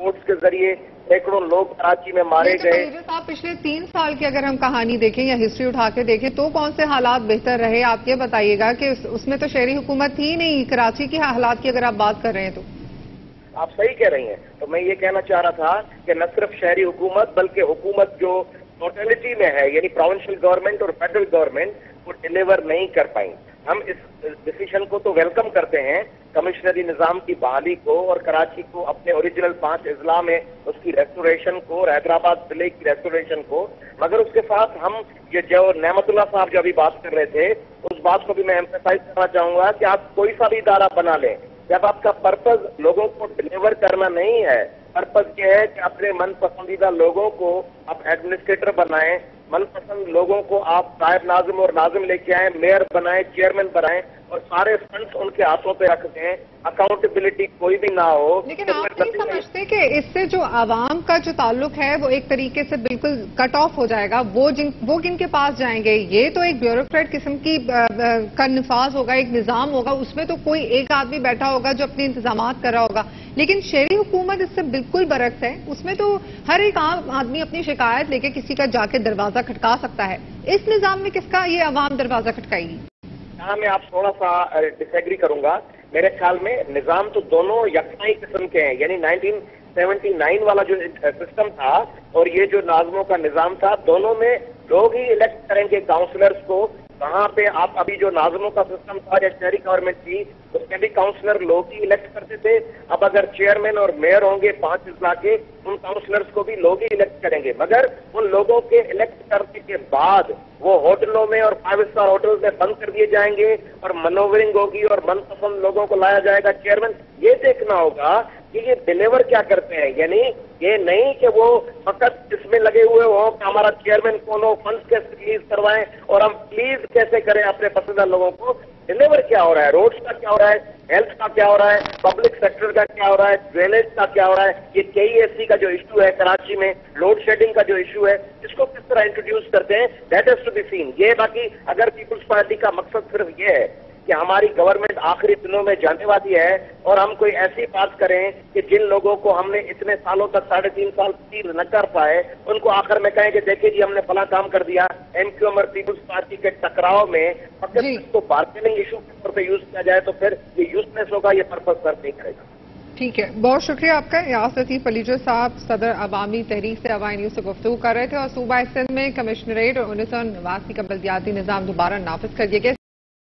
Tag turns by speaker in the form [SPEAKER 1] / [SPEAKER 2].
[SPEAKER 1] Boats के जरिए सैकड़ों लोग कराची में मारे गए।
[SPEAKER 2] साहब पिछले 3 साल की अगर हम कहानी देखें या हिस्ट्री उठा के देखें तो कौन से हालात बेहतर रहे? आप ये बताइएगा कि उसमें तो शहरी हुकूमत थी नहीं, कराची के हालात की अगर आप बात कर रहे हैं तो।
[SPEAKER 1] आप सही कह रही हैं। तो मैं ये कहना चाह रहा था कि न सिर्फ शहरी हुकूमत बल्कि हुकूमत जो टोटलिटी में है यानी प्रोविंशियल गवर्नमेंट और फेडरल गवर्नमेंट वो डिलीवर नहीं कर पाई। हम इस डिसीजन को तो वेलकम करते हैं, कमिश्नरी निज़ाम की बहाली को और कराची को अपने ओरिजिनल 5 अजला में उसकी रेस्टोरेशन को और हैदराबाद जिले की रेस्टोरेशन को, मगर उसके साथ हम ये जो नेमतुल्लाह साहब जो अभी बात कर रहे थे उस बात को भी मैं एम्फेसाइज करना चाहूंगा कि आप कोई सा भी इदारा बना लें, जब आपका पर्पज लोगों को डिलीवर करना नहीं है, पर्पज ये है कि अपने मन पसंदीदा लोगों को आप एडमिनिस्ट्रेटर बनाएं, मनपसंद लोगों को आप नायब नाजिम और नाजिम लेके आए, मेयर बनाएं, चेयरमैन बनाएं और सारे फंड्स उनके हाथों पे रख दें, अकाउंटेबिलिटी कोई भी ना हो।
[SPEAKER 2] लेकिन आप नहीं समझते कि इससे जो आवाम का जो ताल्लुक है वो एक तरीके से बिल्कुल कट ऑफ हो जाएगा? वो किनके पास जाएंगे? ये तो एक ब्यूरोक्रेट किस्म की का निफाज होगा, एक निजाम होगा, उसमें तो कोई एक आदमी बैठा होगा जो अपने इंतजामात कर रहा होगा। लेकिन शहरी हुकूमत इससे बिल्कुल बरक्स है, उसमें तो हर एक आम आदमी अपनी शिकायत लेके किसी का जाके दरवाजा खटका सकता है। इस निजाम में किसका ये आवाम दरवाजा खटकाएगी?
[SPEAKER 1] यहाँ मैं आप थोड़ा सा डिसएग्री करूंगा। मेरे ख्याल में निजाम तो दोनों यकसाई किस्म के हैं, यानी 1979 वाला जो सिस्टम था और ये जो नाज़मों का निजाम था, दोनों में लोग ही इलेक्ट करेंगे काउंसलर्स को। वहां पे आप अभी जो नाज़मों का सिस्टम था या शहरी गवर्नमेंट थी उसमें भी काउंसलर लोग ही इलेक्ट करते थे। अब अगर चेयरमैन और मेयर होंगे 5 अजला के, उन काउंसलर्स को भी लोग ही इलेक्ट करेंगे, मगर उन लोगों के इलेक्ट करने के बाद वो होटलों में और 5 स्टार होटल्स में बंद कर दिए जाएंगे और मनोवरिंग होगी और मनपसंद लोगों को लाया जाएगा चेयरमैन। ये देखना होगा कि ये डिलीवर क्या करते हैं, यानी ये नहीं कि वो फकत इसमें लगे हुए हो कि हमारा चेयरमैन कौन हो, फंड्स कैसे रिलीज करवाएं और हम प्लीज कैसे करें अपने पसंदीदा लोगों को। डिलीवर क्या हो रहा है, रोड्स का क्या हो रहा है, हेल्थ का क्या हो रहा है, पब्लिक सेक्टर का क्या हो रहा है, ड्रेनेज का क्या हो रहा है, ये KESC का जो इशू है कराची में, लोड शेडिंग का जो इशू है, इसको किस तरह इंट्रोड्यूस करते हैं, that is to be seen. ये बाकी अगर पीपुल्स पार्टी का मकसद सिर्फ ये है कि हमारी गवर्नमेंट आखिरी दिनों में जाने वाली है और हम कोई ऐसी बात करें कि जिन लोगों को हमने इतने सालों तक 3.5 साल पूरी न कर पाए, उनको आखिर में कहें कि देखिए जी हमने फला काम कर दिया। MQM और पीपुल्स पार्टी के टकराव में फकत इसको बार्गेनिंग इशू के तौर पर यूज किया जाए तो फिर ये यूजलेस होगा, ये पर्पज सर्व नहीं करेगा।
[SPEAKER 2] ठीक है, बहुत शुक्रिया आपका। यास लतीफ अलीजो साहब सदर अवामी तहरीक से अवाई न्यूज से गुफ्तगू कर रहे थे और सूबा सिंध में कमिश्नरेट और 1989 का बल्दियाती निजाम दोबारा नाफिज कर दिया गया।